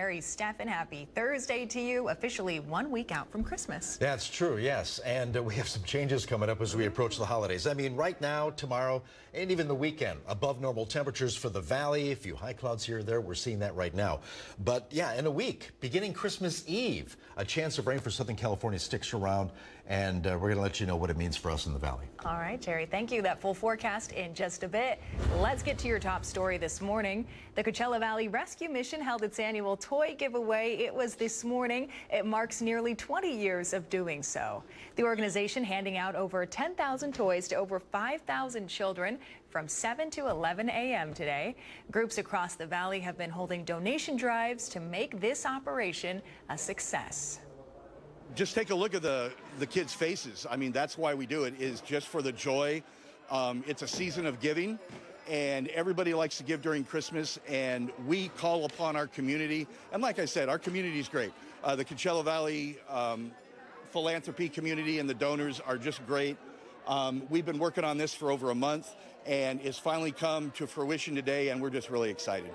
Jerry, Steph, and happy Thursday to you, officially 1 week out from Christmas. That's true, yes. And we have some changes coming up as we approach the holidays. I mean, right now, tomorrow, and even the weekend, above normal temperatures for the valley, a few high clouds here or there. We're seeing that right now. But yeah, in a week, beginning Christmas Eve, a chance of rain for Southern California sticks around, and we're going to let you know what it means for us in the valley. All right, Jerry, thank you. That full forecast in just a bit. Let's get to your top story this morning. The Coachella Valley Rescue Mission held its annual toy giveaway. It was this morning. It marks nearly 20 years of doing so. The organization handing out over 10,000 toys to over 5,000 children from 7 to 11 a.m. today. Groups across the valley have been holding donation drives to make this operation a success. Just take a look at the kids' faces. I mean, that's why we do it, is just for the joy. It's a season of giving, and everybody likes to give during Christmas, and we call upon our community. And like I said, our community is great. The Coachella Valley philanthropy community and the donors are just great. We've been working on this for over a month, and it's finally come to fruition today, and we're just really excited.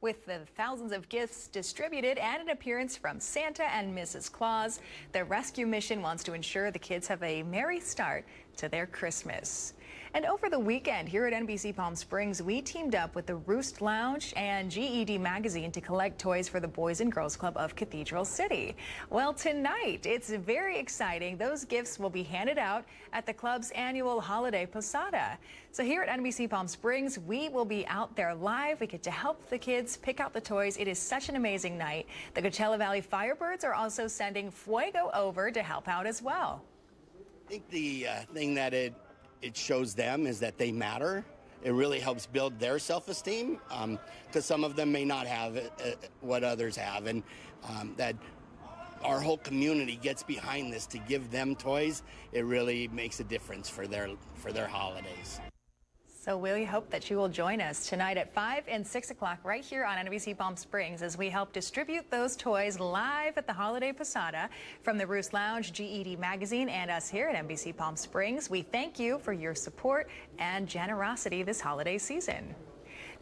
With the thousands of gifts distributed and an appearance from Santa and Mrs. Claus, the rescue mission wants to ensure the kids have a merry start to their Christmas. And over the weekend here at NBC Palm Springs, we teamed up with the Roost Lounge and GED Magazine to collect toys for the Boys and Girls Club of Cathedral City. Well, tonight, it's very exciting. Those gifts will be handed out at the club's annual holiday posada. So here at NBC Palm Springs, we will be out there live. We get to help the kids pick out the toys. It is such an amazing night. The Coachella Valley Firebirds are also sending Fuego over to help out as well. I think the thing that it shows them is that they matter. It really helps build their self-esteem, because some of them may not have what others have, and that our whole community gets behind this to give them toys. It really makes a difference for their holidays. So we hope that you will join us tonight at 5 and 6 o'clock right here on NBC Palm Springs as we help distribute those toys live at the Holiday Posada. From the Roost Lounge, GED Magazine, and us here at NBC Palm Springs, we thank you for your support and generosity this holiday season.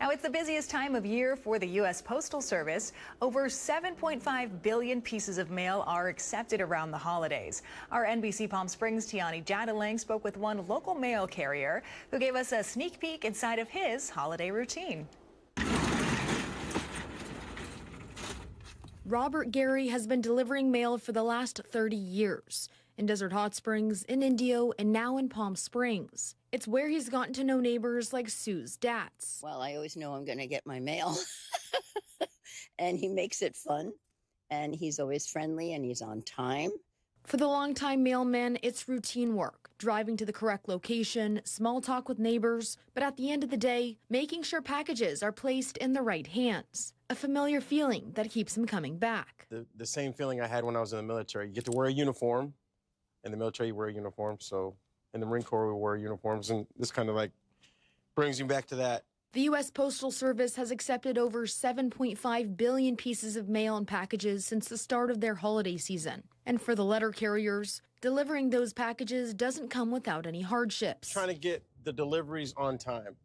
Now, it's the busiest time of year for the U.S. Postal Service. Over 7.5 billion pieces of mail are accepted around the holidays. Our NBC Palm Springs' Tiani Jadaling spoke with one local mail carrier who gave us a sneak peek inside of his holiday routine. Robert Gary has been delivering mail for the last 30 years. In Desert Hot Springs, in Indio, and now in Palm Springs. It's where he's gotten to know neighbors like Sue's Dats. Well, I always know I'm going to get my mail. And he makes it fun. And he's always friendly and he's on time. For the longtime mailman, it's routine work, driving to the correct location, small talk with neighbors, but at the end of the day, making sure packages are placed in the right hands. A familiar feeling that keeps him coming back. The same feeling I had when I was in the military. You get to wear a uniform. In the military, you wear a uniform, so in the Marine Corps, we wear uniforms, and this kind of like brings you back to that. The U.S. Postal Service has accepted over 7.5 billion pieces of mail and packages since the start of their holiday season. And for the letter carriers, delivering those packages doesn't come without any hardships. Trying to get the deliveries on time.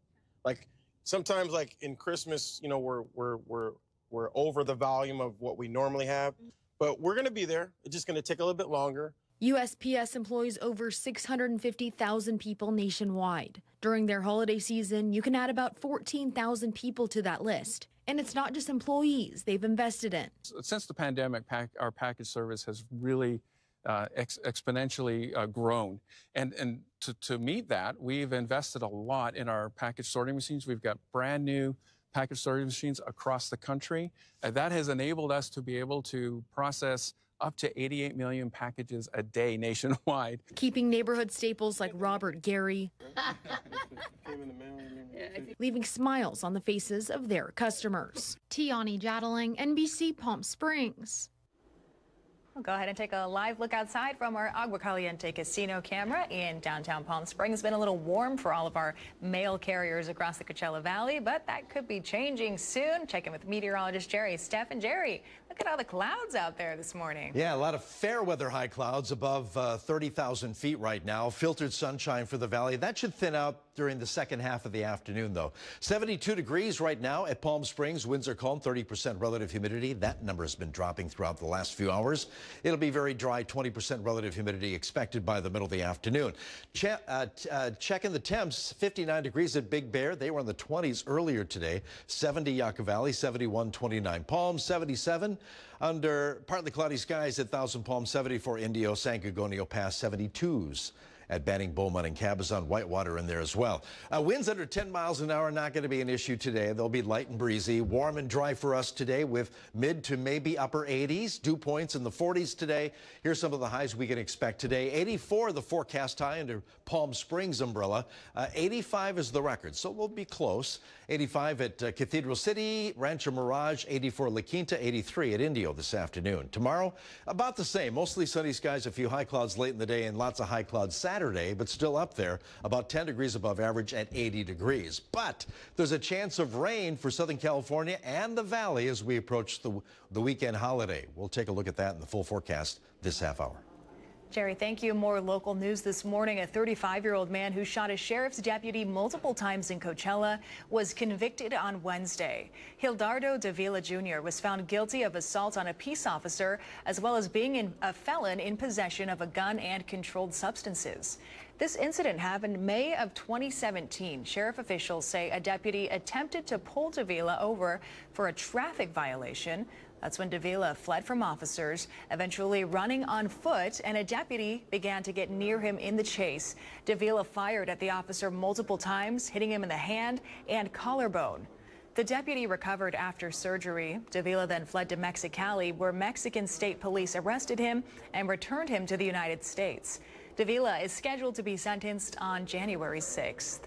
Like sometimes, like in Christmas, you know, we're over the volume of what we normally have, but we're going to be there. It's just going to take a little bit longer. USPS employs over 650,000 people nationwide. During their holiday season, you can add about 14,000 people to that list. And it's not just employees they've invested in. Since the pandemic, our package service has really exponentially grown. And to meet that, we've invested a lot in our package sorting machines. We've got brand new package sorting machines across the country. That has enabled us to be able to process up to 88 million packages a day nationwide. Keeping neighborhood staples like Robert Gary, leaving smiles on the faces of their customers. Tiani Jadaling, NBC Palm Springs. We'll go ahead and take a live look outside from our Agua Caliente casino camera in downtown Palm Springs. It's been a little warm for all of our mail carriers across the Coachella Valley, but that could be changing soon. Check in with meteorologist Jerry, Steph, and Jerry. Look Look at all the clouds out there this morning. Yeah, a lot of fair weather high clouds above 30,000 feet right now. Filtered sunshine for the valley. That should thin out during the second half of the afternoon, though. 72 degrees right now at Palm Springs. Winds are calm, 30% relative humidity. That number has been dropping throughout the last few hours. It'll be very dry, 20% relative humidity expected by the middle of the afternoon. Checking the temps, 59 degrees at Big Bear. They were in the 20s earlier today. 70 Yucca Valley, 71, 29 Palm, 77 under partly cloudy skies at Thousand Palms, 74 Indio, San Gorgonio Pass, 72s. At Banning, Beaumont, and Cabazon, Whitewater in there as well. Winds under 10 miles an hour not going to be an issue today. They'll be light and breezy. Warm and dry for us today with mid to maybe upper 80s. Dew points in the 40s today. Here's some of the highs we can expect today. 84 the forecast high under Palm Springs umbrella. 85 is the record, so we'll be close. 85 at Cathedral City, Rancho Mirage, 84 La Quinta, 83 at Indio this afternoon. Tomorrow, about the same. Mostly sunny skies, a few high clouds late in the day, and lots of high clouds Saturday, but still up there, about 10 degrees above average at 80 degrees. But there's a chance of rain for Southern California and the Valley as we approach the weekend holiday. We'll take a look at that in the full forecast this half hour. Jerry, thank you. More local news this morning. A 35-year-old man who shot a sheriff's deputy multiple times in Coachella was convicted on Wednesday. Hildardo Davila Jr. was found guilty of assault on a peace officer, as well as being a felon in possession of a gun and controlled substances. This incident happened May of 2017. Sheriff officials say a deputy attempted to pull Davila over for a traffic violation. That's when Davila fled from officers, eventually running on foot, and a deputy began to get near him in the chase. Davila fired at the officer multiple times, hitting him in the hand and collarbone. The deputy recovered after surgery. Davila then fled to Mexicali, where Mexican state police arrested him and returned him to the United States. Davila is scheduled to be sentenced on January 6th.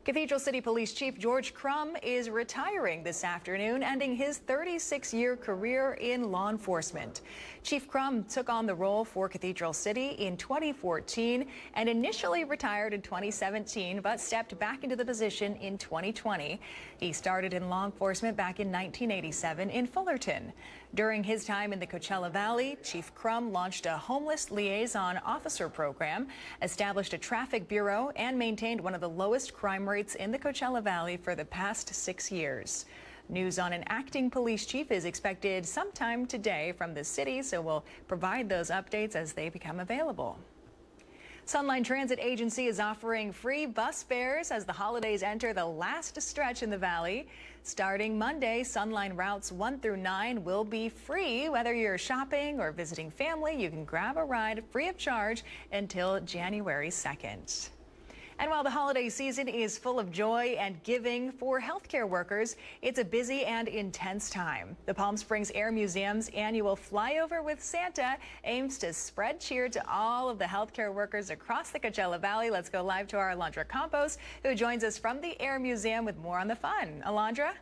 Cathedral City Police Chief George Crum is retiring this afternoon, ending his 36-year career in law enforcement. Chief Crum took on the role for Cathedral City in 2014 and initially retired in 2017, but stepped back into the position in 2020. He started in law enforcement back in 1987 in Fullerton. During his time in the Coachella Valley, Chief Crum launched a homeless liaison officer program, established a traffic bureau, and maintained one of the lowest crime rates in the Coachella Valley for the past 6 years. News on an acting police chief is expected sometime today from the city, so we'll provide those updates as they become available. Sunline Transit Agency is offering free bus fares as the holidays enter the last stretch in the valley. Starting Monday, Sunline routes 1 through 9 will be free. Whether you're shopping or visiting family, you can grab a ride free of charge until January 2nd. And while the holiday season is full of joy and giving for healthcare workers, it's a busy and intense time. The Palm Springs Air Museum's annual Flyover with Santa aims to spread cheer to all of the healthcare workers across the Coachella Valley. Let's go live to our Alondra Campos, who joins us from the Air Museum with more on the fun. Alondra?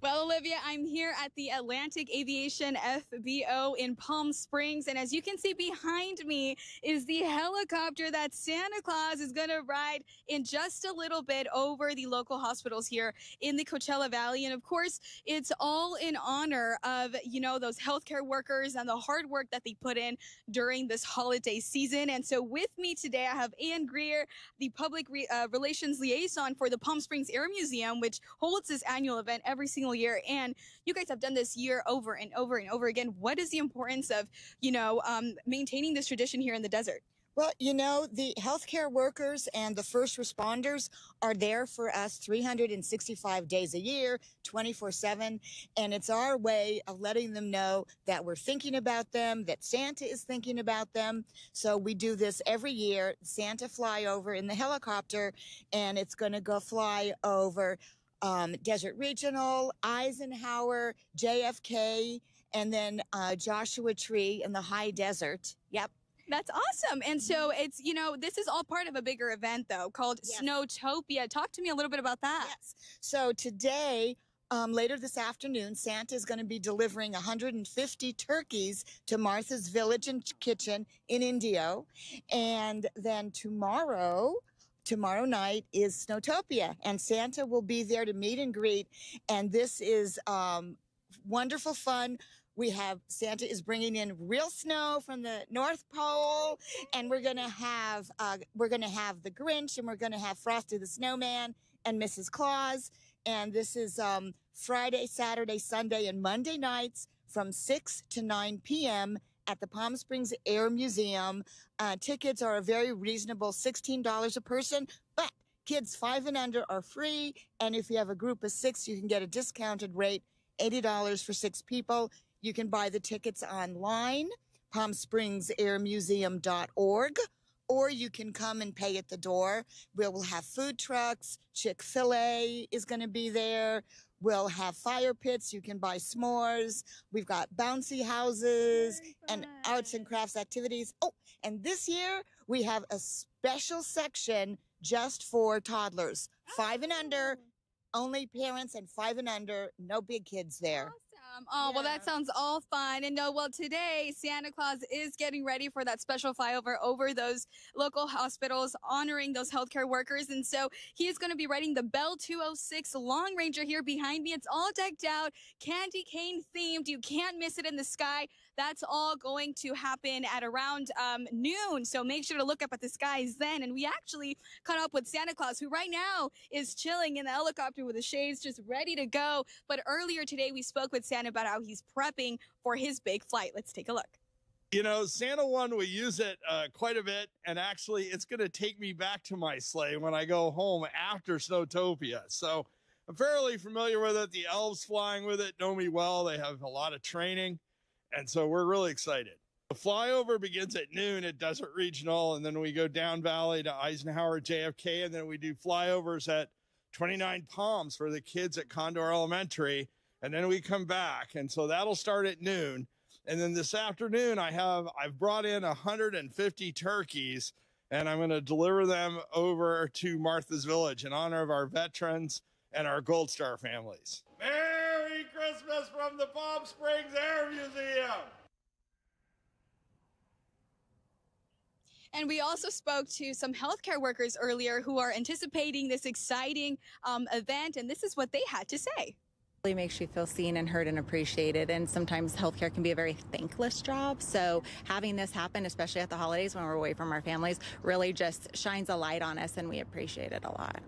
Well, Olivia, I'm here at the Atlantic Aviation FBO in Palm Springs, and as you can see behind me is the helicopter that Santa Claus is going to ride in just a little bit over the local hospitals here in the Coachella Valley. And of course, it's all in honor of, those healthcare workers and the hard work that they put in during this holiday season. And so with me today, I have Ann Greer, the public relations liaison for the Palm Springs Air Museum, which holds this annual event every single year. And you guys have done this year over and over and over again. What is the importance of, maintaining this tradition here in the desert? Well, the healthcare workers and the first responders are there for us 365 days a year, 24/7. And it's our way of letting them know that we're thinking about them, that Santa is thinking about them. So we do this every year, Santa flyover in the helicopter, and it's going to go fly over Desert Regional, Eisenhower, JFK, and then Joshua Tree in the high desert. Yep. That's awesome. And so it's, this is all part of a bigger event, though, called Snowtopia. Talk to me a little bit about that. Yes. So today, later this afternoon, Santa is going to be delivering 150 turkeys to Martha's Village and Kitchen in Indio. And then tomorrow, tomorrow night is Snowtopia, and Santa will be there to meet and greet. And this is wonderful fun. Santa is bringing in real snow from the North Pole, and we're gonna have the Grinch, and we're gonna have Frosty the Snowman and Mrs. Claus. And this is Friday, Saturday, Sunday, and Monday nights from 6 to 9 p.m. at the Palm Springs Air Museum. Tickets are a very reasonable $16 a person, but kids 5 and under are free. And if you have a group of 6, you can get a discounted rate, $80 for 6 people. You can buy the tickets online, palmspringsairmuseum.org, or you can come and pay at the door. We'll have food trucks. Chick-fil-A is going to be there. We'll have fire pits. You can buy s'mores. We've got bouncy houses and arts and crafts activities. Oh, and this year we have a special section just for toddlers, 5 and under, only parents, and 5 and under, no big kids there. Oh, well, that sounds all fun. And today Santa Claus is getting ready for that special flyover over those local hospitals, honoring those healthcare workers. And so he is going to be riding the Bell 206 Long Ranger here behind me. It's all decked out, candy cane themed. You can't miss it in the sky. That's all going to happen at around noon. So make sure to look up at the skies then. And we actually caught up with Santa Claus, who right now is chilling in the helicopter with the shades, just ready to go. But earlier today, we spoke with Santa about how he's prepping for his big flight. Let's take a look. You know, Santa One, we use it quite a bit, and actually it's going to take me back to my sleigh when I go home after Snowtopia. So I'm fairly familiar with it. The elves flying with it know me well. They have a lot of training, and so we're really excited. The flyover begins at noon at Desert Regional, and then we go down valley to Eisenhower JFK, and then we do flyovers at 29 Palms for the kids at Condor Elementary, and then we come back. And so that'll start at noon. And then this afternoon, I've brought in 150 turkeys, and I'm going to deliver them over to Martha's Village in honor of our veterans and our Gold Star families. Merry Christmas from the Palm Springs Air Museum. And we also spoke to some healthcare workers earlier who are anticipating this exciting event, and this is what they had to say. Really makes you feel seen and heard and appreciated, and sometimes healthcare can be a very thankless job. So having this happen, especially at the holidays when we're away from our families, really just shines a light on us, and we appreciate it a lot.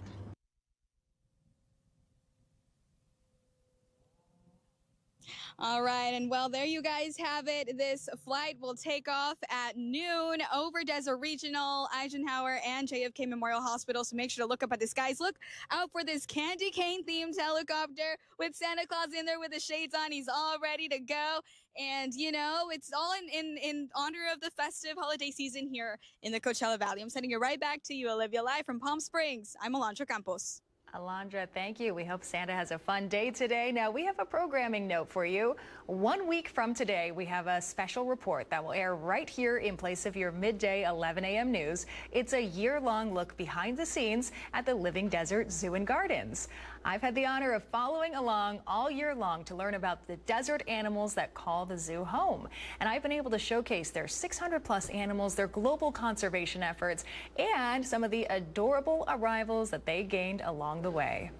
All right, and well, there you guys have it. This flight will take off at noon over Desert Regional, Eisenhower, and JFK Memorial Hospital. So make sure to look up at the skies. Look out for this candy cane themed helicopter with Santa Claus in there with the shades on. He's all ready to go. And, you know, it's all in honor of the festive holiday season here in the Coachella Valley. I'm sending it right back to you, Olivia, live from Palm Springs. I'm Alondra Campos. Alondra, thank you. We hope Santa has a fun day today. Now, we have a programming note for you. 1 week from today, we have a special report that will air right here in place of your midday 11 a.m. news. It's a year-long look behind the scenes at the Living Desert Zoo and Gardens. I've had the honor of following along all year long to learn about the desert animals that call the zoo home. And I've been able to showcase their 600-plus animals, their global conservation efforts, and some of the adorable arrivals that they gained along the way.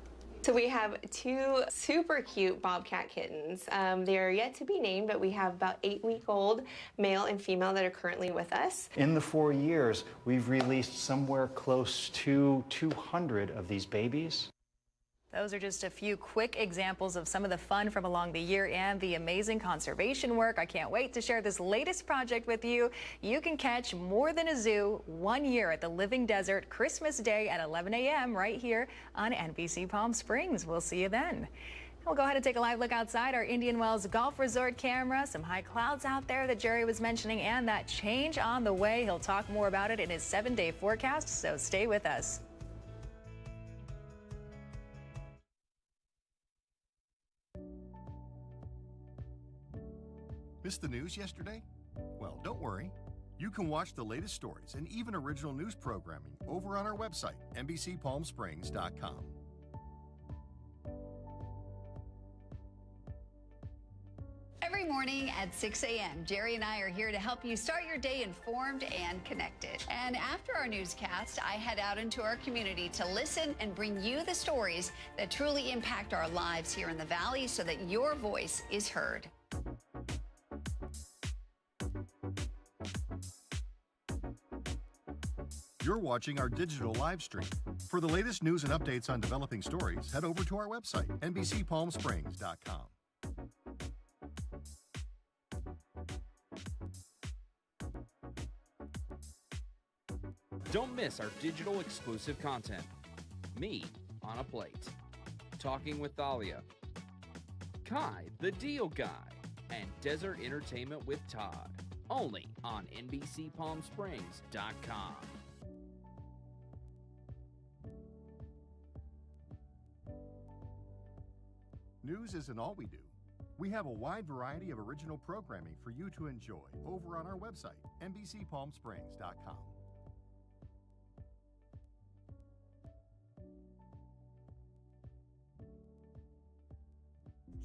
So we have 2 super cute bobcat kittens. They are yet to be named, but we have about 8-week-old male and female that are currently with us. In the 4 years, we've released somewhere close to 200 of these babies. Those are just a few quick examples of some of the fun from along the year and the amazing conservation work. I can't wait to share this latest project with you. You can catch More Than a Zoo 1 year at the Living Desert Christmas Day at 11 a.m. right here on NBC Palm Springs. We'll see you then. We'll go ahead and take a live look outside our Indian Wells Golf Resort camera. Some high clouds out there that Jerry was mentioning, and that change on the way. He'll talk more about it in his 7-day forecast, so stay with us. Missed the news yesterday? Well, don't worry. You can watch the latest stories and even original news programming over on our website, NBCPalmSprings.com. Every Every morning at 6 a.m., Jerry and I are here to help you start your day informed and connected. And after our newscast, I head out into our community to listen and bring you the stories that truly impact our lives here in the Valley so that your voice is heard. You're watching our digital live stream. For the latest news and updates on developing stories, head over to our website, NBCPalmSprings.com. Don't miss our digital exclusive content. Me on a Plate. Talking with Thalia. Kai, the Deal Guy. And Desert Entertainment with Todd. Only on NBCPalmSprings.com. News isn't all we do. We have a wide variety of original programming for you to enjoy over on our website, NBCPalmSprings.com.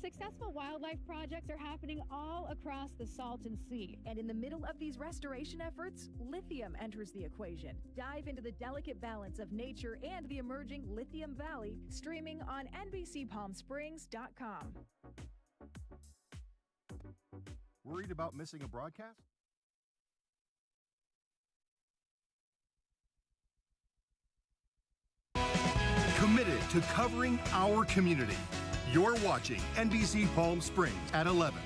Successful wildlife projects are happening all across the Salton Sea. And in the middle of these restoration efforts, lithium enters the equation. Dive into the delicate balance of nature and the emerging Lithium Valley, streaming on NBCPalmSprings.com. Worried about missing a broadcast? Committed to covering our community. You're watching NBC Palm Springs at 11.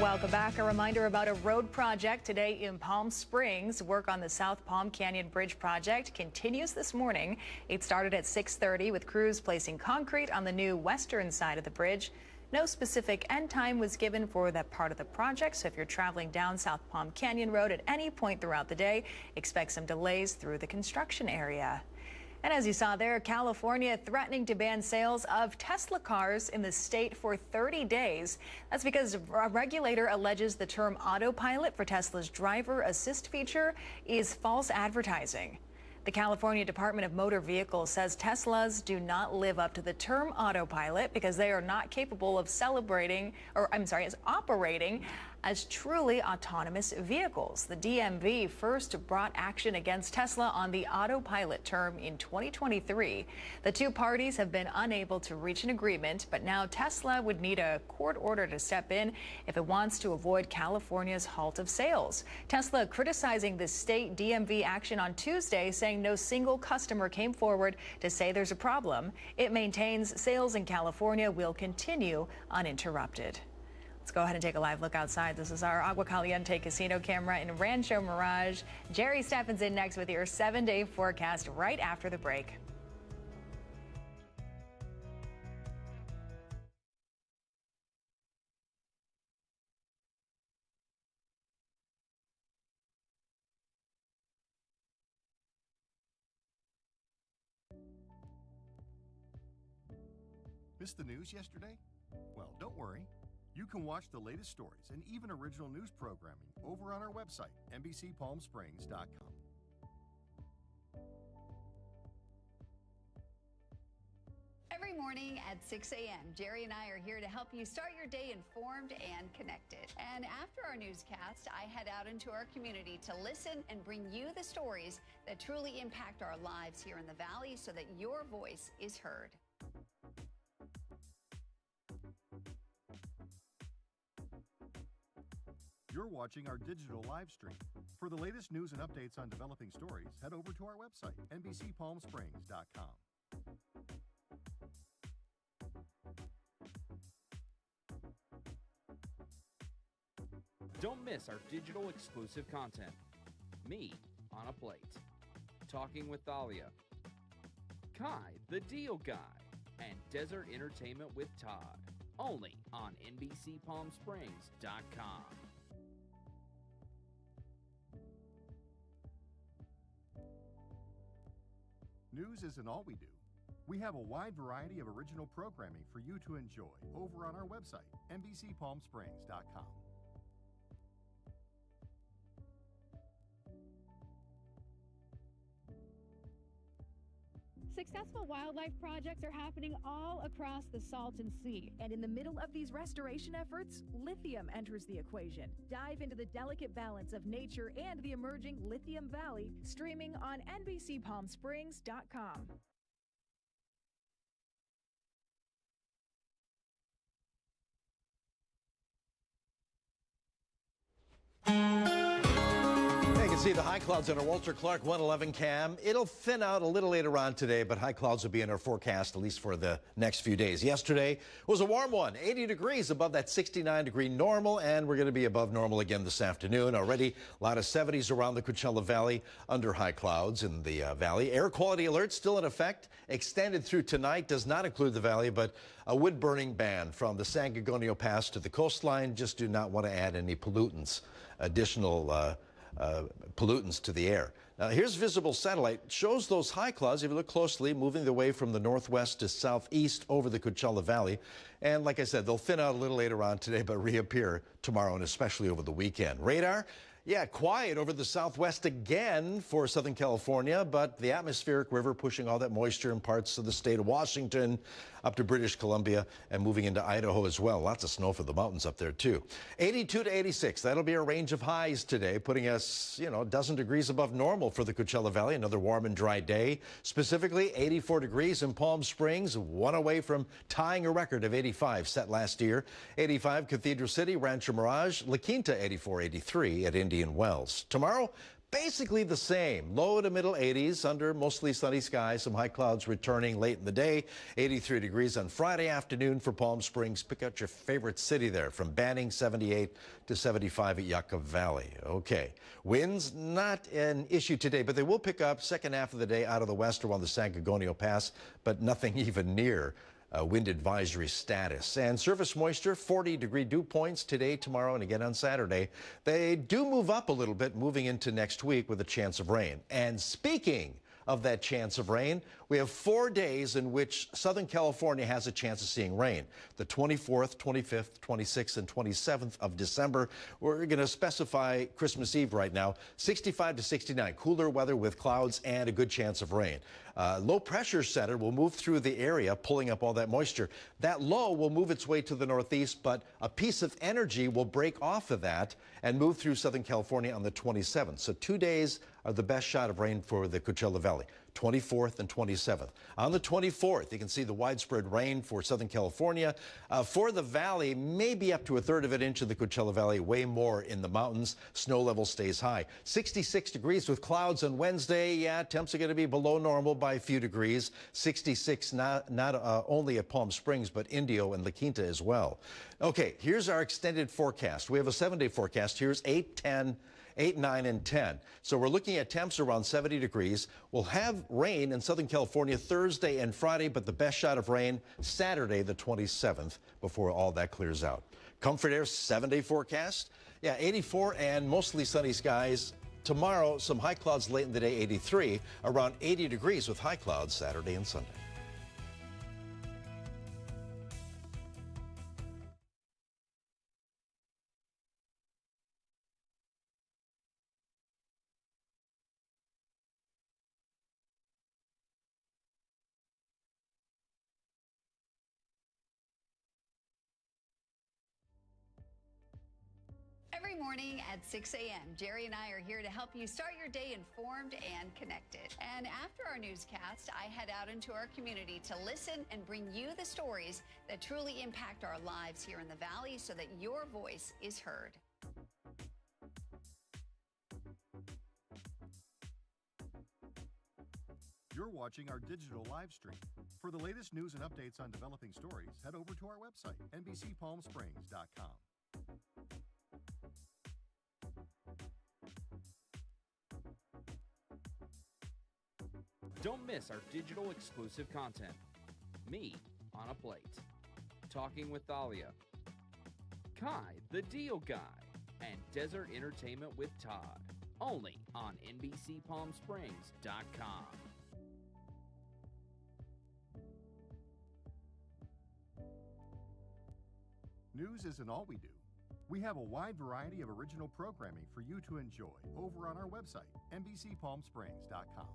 Welcome back. A reminder about a road project today in Palm Springs. Work on the South Palm Canyon Bridge project continues this morning. It started at 6:30 with crews placing concrete on the new western side of the bridge. No specific end time was given for that part of the project, so if you're traveling down South Palm Canyon Road at any point throughout the day, expect some delays through the construction area. And as you saw there, California threatening to ban sales of Tesla cars in the state for 30 days. That's because a regulator alleges the term autopilot for Tesla's driver assist feature is false advertising. The California Department of Motor Vehicles says Teslas do not live up to the term autopilot because they are not capable of operating as truly autonomous vehicles. The DMV first brought action against Tesla on the autopilot term in 2023. The two parties have been unable to reach an agreement, but now Tesla would need a court order to step in if it wants to avoid California's halt of sales. Tesla criticizing the state DMV action on Tuesday, saying no single customer came forward to say there's a problem. It maintains sales in California will continue uninterrupted. Let's go ahead and take a live look outside. This is our Agua Caliente casino camera in Rancho Mirage. Jerry Steffen's in next with your 7-day forecast right after the break. Missed the news yesterday? Well, don't worry. You can watch the latest stories and even original news programming over on our website, NBCPalmSprings.com. Every morning at 6 a.m., Jerry and I are here to help you start your day informed and connected. And after our newscast, I head out into our community to listen and bring you the stories that truly impact our lives here in the Valley so that your voice is heard. You're watching our digital live stream. For the latest news and updates on developing stories, head over to our website, NBCPalmSprings.com. Don't miss our digital exclusive content. Me on a Plate. Talking with Thalia. Kai, the Deal Guy. And Desert Entertainment with Todd. Only on NBCPalmSprings.com. News isn't all we do. We have a wide variety of original programming for you to enjoy over on our website, NBCPalmSprings.com. Successful wildlife projects are happening all across the Salton Sea. And in the middle of these restoration efforts, lithium enters the equation. Dive into the delicate balance of nature and the emerging Lithium Valley, streaming on NBCPalmSprings.com. You can see the high clouds on our Walter Clark 111 cam. It'll thin out a little later on today, but high clouds will be in our forecast at least for the next few days. Yesterday was a warm one, 80 degrees above that 69-degree normal, and we're going to be above normal again this afternoon. Already a lot of 70s around the Coachella Valley under high clouds in the valley. Air quality alert still in effect, extended through tonight, does not include the valley, but a wood burning ban from the San Gorgonio Pass to the coastline. Just do not want to add any pollutants, additional pollutants to the air. Now, here's visible satellite. Shows those high clouds, if you look closely, moving their way from the northwest to southeast over the Coachella Valley. And like I said, they'll thin out a little later on today, but reappear tomorrow and especially over the weekend. Radar, yeah, quiet over the southwest again for Southern California, but the atmospheric river pushing all that moisture in parts of the state of Washington up to British Columbia and moving into Idaho as well. Lots of snow for the mountains up there, too. 82 to 86, that'll be our range of highs today, putting us, you know, a dozen degrees above normal for the Coachella Valley. Another warm and dry day. Specifically, 84 degrees in Palm Springs, one away from tying a record of 85 set last year. 85 Cathedral City, Rancho Mirage, La Quinta 84, 83 at Indian Wells. Tomorrow, basically the same. Low to middle 80s under mostly sunny skies. Some high clouds returning late in the day. 83 degrees on Friday afternoon for Palm Springs. Pick out your favorite city there from Banning 78 to 75 at Yucca Valley. Okay. Winds not an issue today, but they will pick up second half of the day out of the west around the San Gorgonio Pass, but nothing even near wind advisory status. And surface moisture, 40-degree dew points today, tomorrow, and again on Saturday. They do move up a little bit moving into next week with a chance of rain. And speaking of that chance of rain, we have 4 days in which Southern California has a chance of seeing rain. The 24th, 25th, 26th, and 27th of December. We're going to specify Christmas Eve right now. 65 to 69, cooler weather with clouds and a good chance of rain. Low pressure center will move through the area, pulling up all that moisture. That low will move its way to the northeast, but a piece of energy will break off of that and move through Southern California on the 27th. So 2 days are the best shot of rain for the Coachella Valley, 24th and 27th. On the 24th, you can see the widespread rain for Southern California. For the valley, maybe up to a third of an inch in the Coachella Valley, way more in the mountains. Snow level stays high. 66 degrees with clouds on Wednesday. Yeah, temps are going to be below normal by a few degrees. 66 not only at Palm Springs, but Indio and La Quinta as well. Okay, here's our extended forecast. We have a 7-day forecast. Here's 8, 10, 8, 9, and 10. So we're looking at temps around 70 degrees. We'll have rain in Southern California Thursday and Friday, but the best shot of rain Saturday, the 27th, before all that clears out. Comfort Air 7-day forecast. Yeah, 84 and mostly sunny skies. Tomorrow, some high clouds late in the day, 83. Around 80 degrees with high clouds Saturday and Sunday. Every morning at 6 a.m., Jerry and I are here to help you start your day informed and connected. And after our newscast, I head out into our community to listen and bring you the stories that truly impact our lives here in the Valley so that your voice is heard. You're watching our digital live stream. For the latest news and updates on developing stories, head over to our website, NBCPalmSprings.com. Don't miss our digital exclusive content. Me on a Plate, Talking with Thalia, Kai the Deal Guy, and Desert Entertainment with Todd. Only on NBCPalmSprings.com. News isn't all we do. We have a wide variety of original programming for you to enjoy over on our website, NBCPalmSprings.com.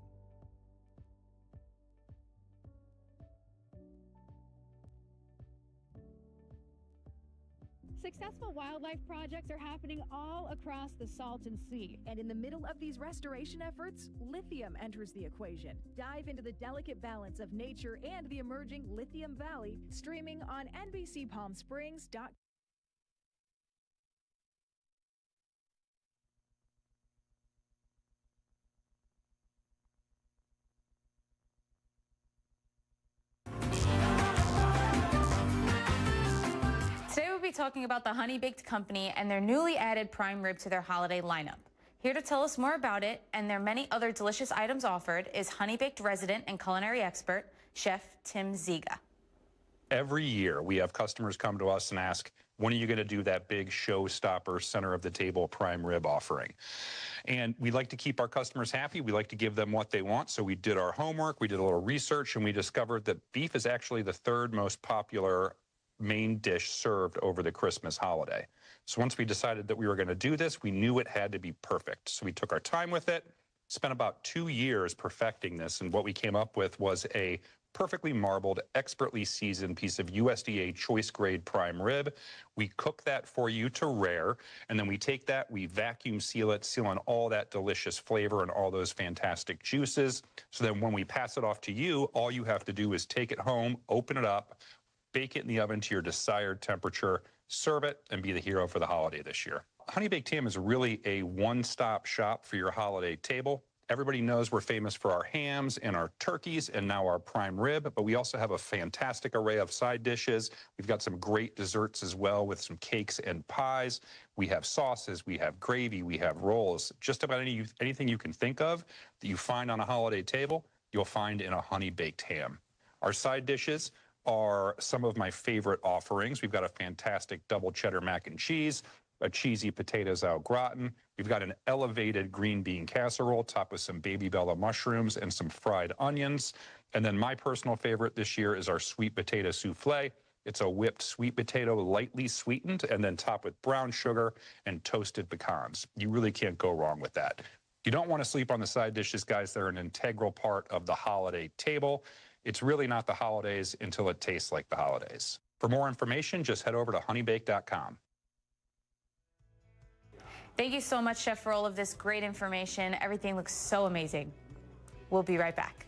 Successful wildlife projects are happening all across the Salton Sea. And in the middle of these restoration efforts, lithium enters the equation. Dive into the delicate balance of nature and the emerging Lithium Valley, streaming on NBCPalmSprings.com. Today we'll be talking about the Honey Baked Company and their newly added prime rib to their holiday lineup. Here to tell us more about it and their many other delicious items offered is Honey Baked resident and culinary expert, Chef Tim Ziga. Every year we have customers come to us and ask, when are you going to do that big showstopper center of the table prime rib offering? And we like to keep our customers happy. We like to give them what they want. So we did our homework, we did a little research, and we discovered that beef is actually the third most popular main dish served over the Christmas holiday. So once we decided that we were going to do this, we knew it had to be perfect. So we took our time with it, spent about 2 years perfecting this, and what we came up with was a perfectly marbled, expertly seasoned piece of USDA choice grade prime rib. We cook that for you to rare, and then we take that, we vacuum seal it, seal in all that delicious flavor and all those fantastic juices. So then when we pass it off to you, all you have to do is take it home, open it up, bake it in the oven to your desired temperature, serve it, and be the hero for the holiday this year. Honey Baked Ham is really a one-stop shop for your holiday table. Everybody knows we're famous for our hams and our turkeys and now our prime rib, but we also have a fantastic array of side dishes. We've got some great desserts as well with some cakes and pies. We have sauces, we have gravy, we have rolls. Just about anything you can think of that you find on a holiday table, you'll find in a Honey Baked Ham. Our side dishes are some of my favorite offerings. We've got a fantastic double cheddar mac and cheese, a cheesy potatoes au gratin. We've got an elevated green bean casserole topped with some baby bella mushrooms and some fried onions. And then my personal favorite this year is our sweet potato souffle. It's a whipped sweet potato, lightly sweetened, and then topped with brown sugar and toasted pecans. You really can't go wrong with that. You don't want to sleep on the side dishes, guys. They're an integral part of the holiday table. It's really not the holidays until it tastes like the holidays. For more information, just head over to honeybake.com. Thank you so much, Chef, for all of this great information. Everything looks so amazing. We'll be right back.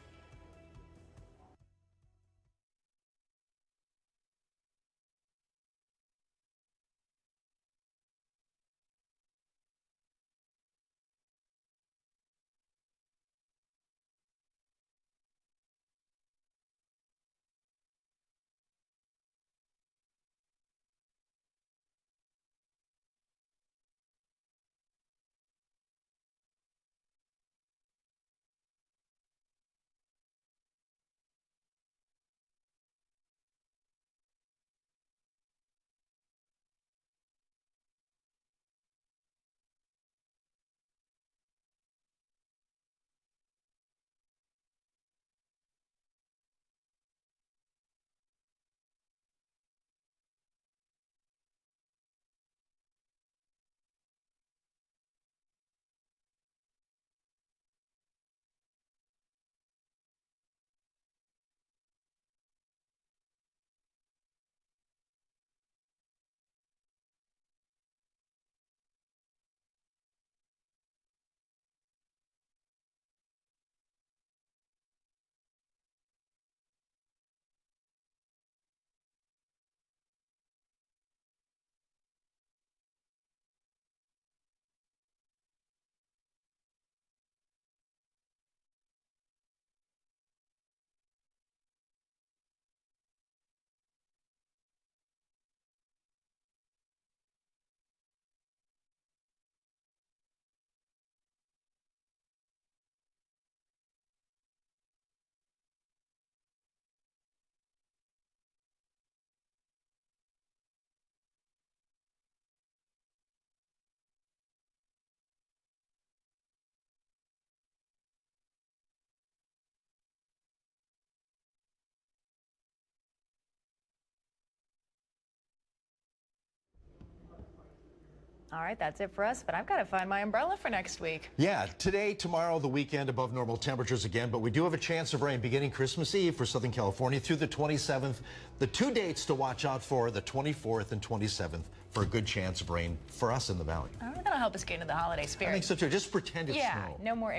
All right, that's it for us, but I've got to find my umbrella for next week. Yeah, today, tomorrow, the weekend, above normal temperatures again, but we do have a chance of rain beginning Christmas Eve for Southern California through the 27th. The two dates to watch out for, the 24th and 27th, for a good chance of rain for us in the valley. I don't know, that'll help us get into the holiday spirit. I think so too. Just pretend it's yeah, snow. no more